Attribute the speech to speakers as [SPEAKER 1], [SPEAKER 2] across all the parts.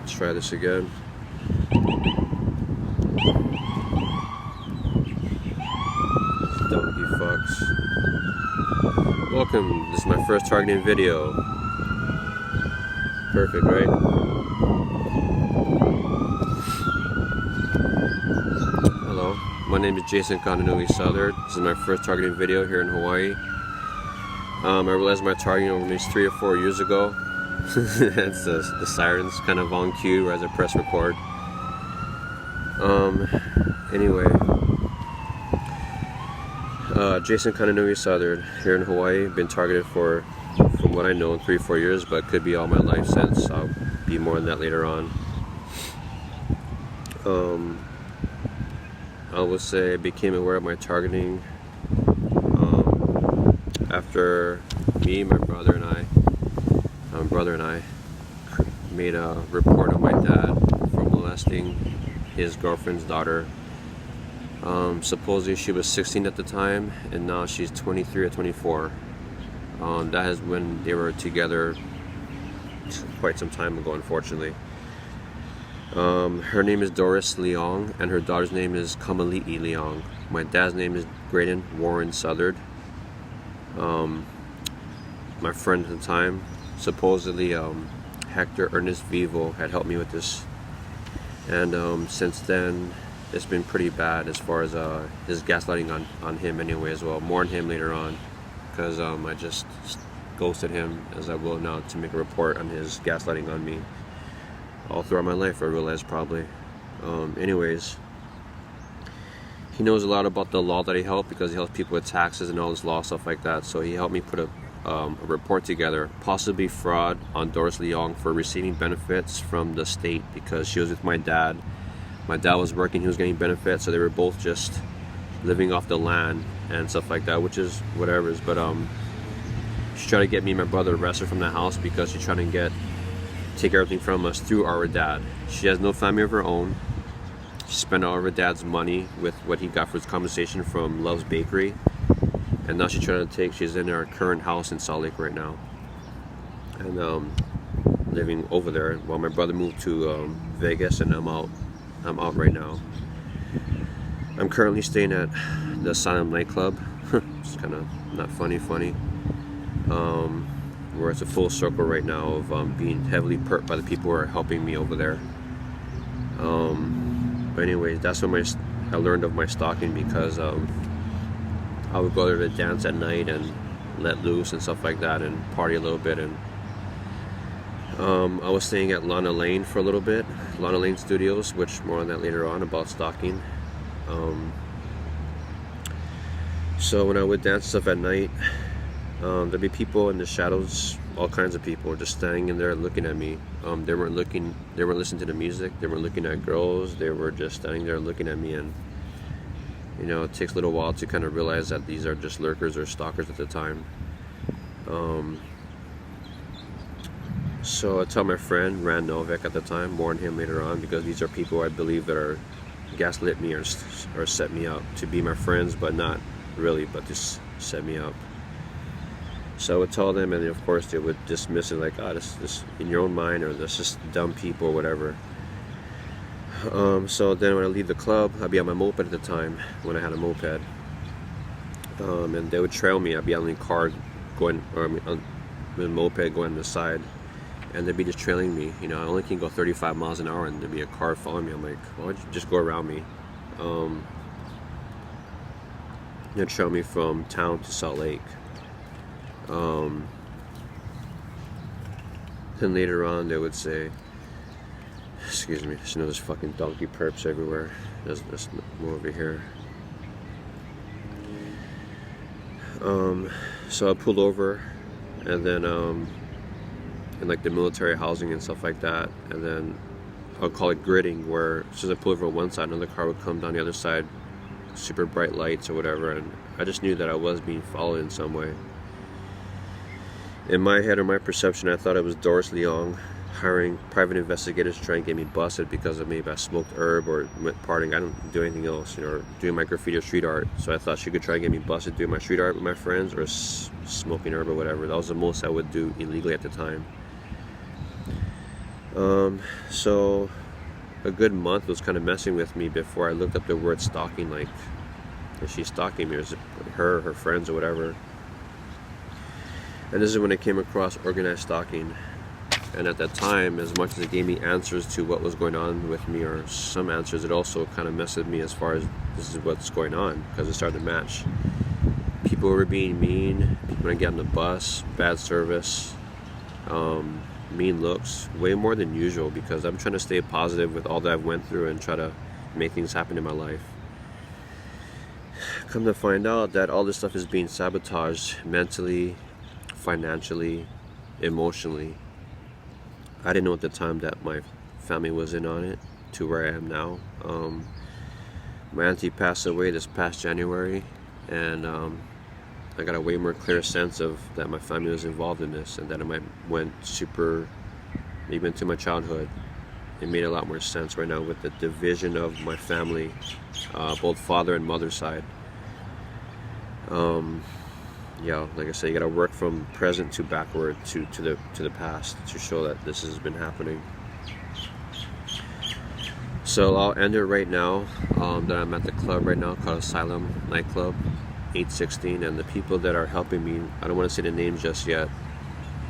[SPEAKER 1] Let's try this again. Donkey fucks. Welcome. This is my first targeting video. Perfect, right? Hello, my name is Jason Southard. This is my first targeting video here in Hawaii. I realized my targeting over these 3 or 4 years ago. It's the sirens kind of on cue as I press record. Anyway, Jason Southard here in Hawaii. Been targeted for, from what I know, 3 or 4 years, but could be all my life since. I'll be more on that later on. I would say I became aware of my targeting after me, my brother and I made a report of my dad for molesting his girlfriend's daughter. Supposedly she was 16 at the time, and now she's 23 or 24. That is when they were together quite some time ago, unfortunately. Her name is Doris Leong, and her daughter's name is Kamali'i Leong. My dad's name is Graydon Warren Southard. My friend at the time, supposedly Hector Ernest Vivo, had helped me with this, and since then it's been pretty bad as far as his gaslighting on him anyway as well. More on him later on, because I just ghosted him, as I will now, to make a report on his gaslighting on me all throughout my life, I realized, probably. Anyways, he knows a lot about the law that he helped, because he helps people with taxes and all this law stuff like that. So he helped me put a report together, possibly fraud on Doris Leong for receiving benefits from the state, because she was with my dad. My dad was working, he was getting benefits, so they were both just living off the land and stuff like that, which is whatever. But she tried to get me and my brother arrested from the house because she's trying to take everything from us through our dad. She has no family of her own. She spent all of her dad's money with what he got for his compensation from Love's Bakery, and now she's trying to she's in our current house in Salt Lake right now, and living over there while my brother moved to Vegas, and I'm out right now. I'm currently staying at the Asylum nightclub. It's kind of not funny, where it's a full circle right now of being heavily perked by the people who are helping me over there. But anyways, that's when I learned of my stalking, because I would go there to dance at night and let loose and stuff like that, and party a little bit. And I was staying at Lana Lane for a little bit, Lana Lane Studios, which more on that later on about stalking. So when I would dance stuff at night, there'd be people in the shadows, all kinds of people just standing in there looking at me. They weren't listening to the music, they weren't looking at girls, they were just standing there looking at me. And you know, it takes a little while to kind of realize that these are just lurkers or stalkers at the time. So I tell my friend Rand Novak at the time, more on him later on, because these are people I believe that are gaslit me or set me up to be my friends, but not really, but just set me up. So I would tell them, and of course they would dismiss it like, this in your own mind, or this just dumb people or whatever. So then when I leave the club, I'd be on my moped at the time, when I had a moped, and they would trail me. I'd be on the car going, or on the moped going on the side, and they'd be just trailing me. You know, I only can go 35 miles an hour, and there'd be a car following me. I'm like, why don't you just go around me? They'd trail me from town to Salt Lake. Then later on they would say, excuse me, you know, there's fucking donkey perps everywhere. There's more over here. So I pulled over, and then in like the military housing and stuff like that, and then I'll call it gridding, where as soon as I pull over on one side, another car would come down the other side, super bright lights or whatever, and I just knew that I was being followed in some way. In my head, or my perception, I thought it was Doris Leong hiring private investigators to try and get me busted because of maybe I smoked herb or went partying. I don't do anything else, you know, or doing my graffiti or street art. So I thought she could try and get me busted doing my street art with my friends, or smoking herb or whatever. That was the most I would do illegally at the time. So a good month was kind of messing with me before I looked up the word stalking, like, is she stalking me, or is it her friends, or whatever? And this is when I came across organized stalking. And at that time, as much as it gave me answers to what was going on with me, or some answers, it also kind of messed with me as far as this is what's going on, because it started to match. People were being mean, people when I get on the bus, bad service, mean looks, way more than usual, because I'm trying to stay positive with all that I've went through and try to make things happen in my life. Come to find out that all this stuff is being sabotaged mentally, financially, emotionally. I didn't know at the time that my family was in on it to where I am now. My auntie passed away this past January, and I got a way more clear sense of that my family was involved in this, and that it went super deep into my childhood. It made a lot more sense right now with the division of my family, both father and mother side. Yeah, like I said, you gotta work from present to backward to the past to show that this has been happening. So I'll end it right now. That I'm at the club right now called Asylum Nightclub, 816, and the people that are helping me, I don't want to say the names just yet,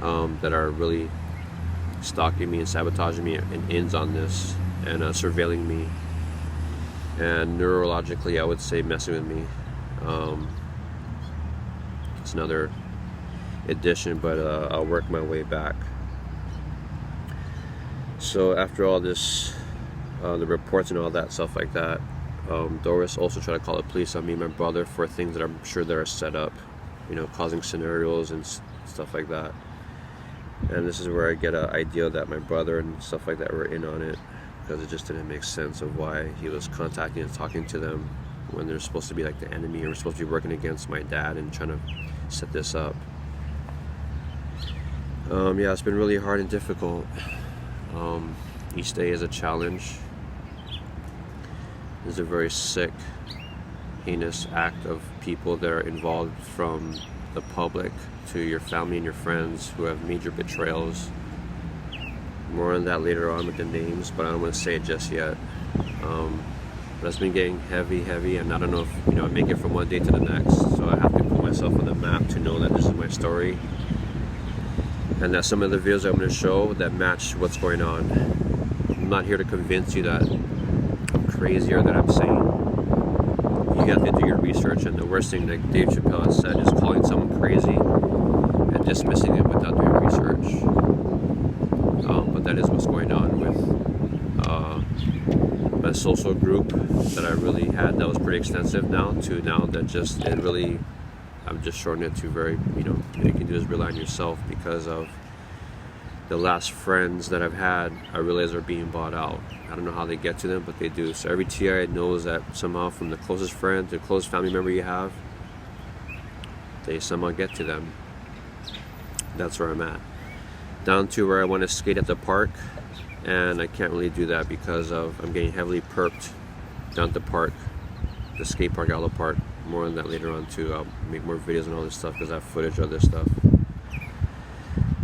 [SPEAKER 1] that are really stalking me and sabotaging me and ins on this and surveilling me, and neurologically I would say messing with me. It's another addition, but I'll work my way back. So after all this, the reports and all that stuff like that, Doris also tried to call the police on me and my brother for things that I'm sure that are set up, causing scenarios and stuff like that. And this is where I get an idea that my brother and stuff like that were in on it, because it just didn't make sense of why he was contacting and talking to them when they're supposed to be like the enemy, or we're supposed to be working against my dad and trying to set this up. Yeah, it's been really hard and difficult. Each day is a challenge. It's a very sick, heinous act of people that are involved, from the public to your family and your friends who have major betrayals. More on that later on with the names, but I don't want to say it just yet. But it's been getting heavy, and I don't know if I make it from one day to the next. So I have to put myself on the map to know that this is my story, and that some of the videos I'm going to show that match what's going on. I'm not here to convince you that I'm crazy or that I'm sane. You have to do your research, and the worst thing that Dave Chappelle has said is calling someone crazy and dismissing it without doing research. But that is what's going on with my social group that I really had, that was pretty extensive, now that I'm just shortening it to very, you can do is rely on yourself, because of the last friends that I've had, I realize are being bought out. I don't know how they get to them, but they do. So every TI knows that somehow, from the closest friend to the closest family member you have, they somehow get to them. That's where I'm at. Down to where I want to skate at the park, and I can't really do that because I'm getting heavily perked down at the park, the skate park, outlet park. More on that later on too. I'll make more videos and all this stuff because I have footage of this stuff.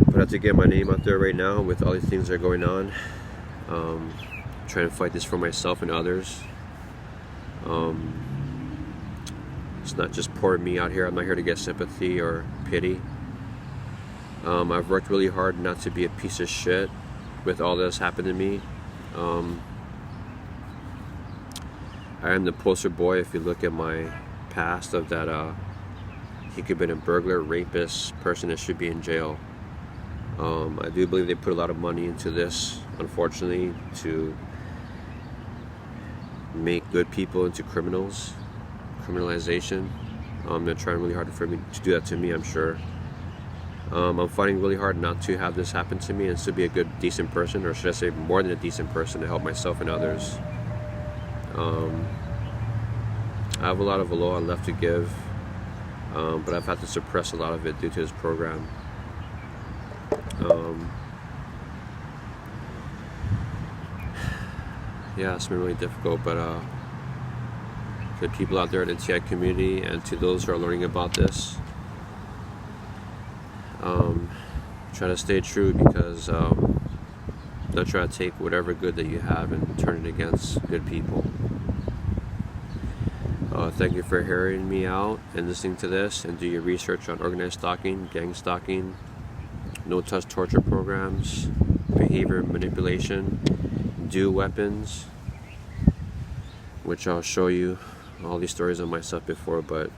[SPEAKER 1] But I have to get my name out there right now with all these things that are going on. Trying to fight this for myself and others. It's not just poor me out here. I'm not here to get sympathy or pity. I've worked really hard not to be a piece of shit with all this happened to me. I am the poster boy, if you look at my past, of that he could have been a burglar, rapist, person that should be in jail. I do believe they put a lot of money into this, unfortunately, to make good people into criminals, criminalization. They're trying really hard for me to do that to me, I'm sure. I'm fighting really hard not to have this happen to me and still be a good, decent person, or should I say more than a decent person, to help myself and others. I have a lot of aloha left to give, but I've had to suppress a lot of it due to this program. Yeah, it's been really difficult, but to the people out there in the TI community and to those who are learning about this, try to stay true, because the They'll try to take whatever good that you have and turn it against good people. Thank you for hearing me out and listening to this, and do your research on organized stalking, gang stalking, no-touch torture programs, behavior manipulation, do weapons, which I'll show you all these stories on myself before, but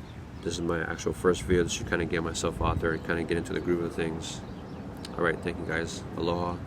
[SPEAKER 1] this is my actual first video just to kind of get myself out there and kind of get into the groove of things. Alright, thank you guys. Aloha.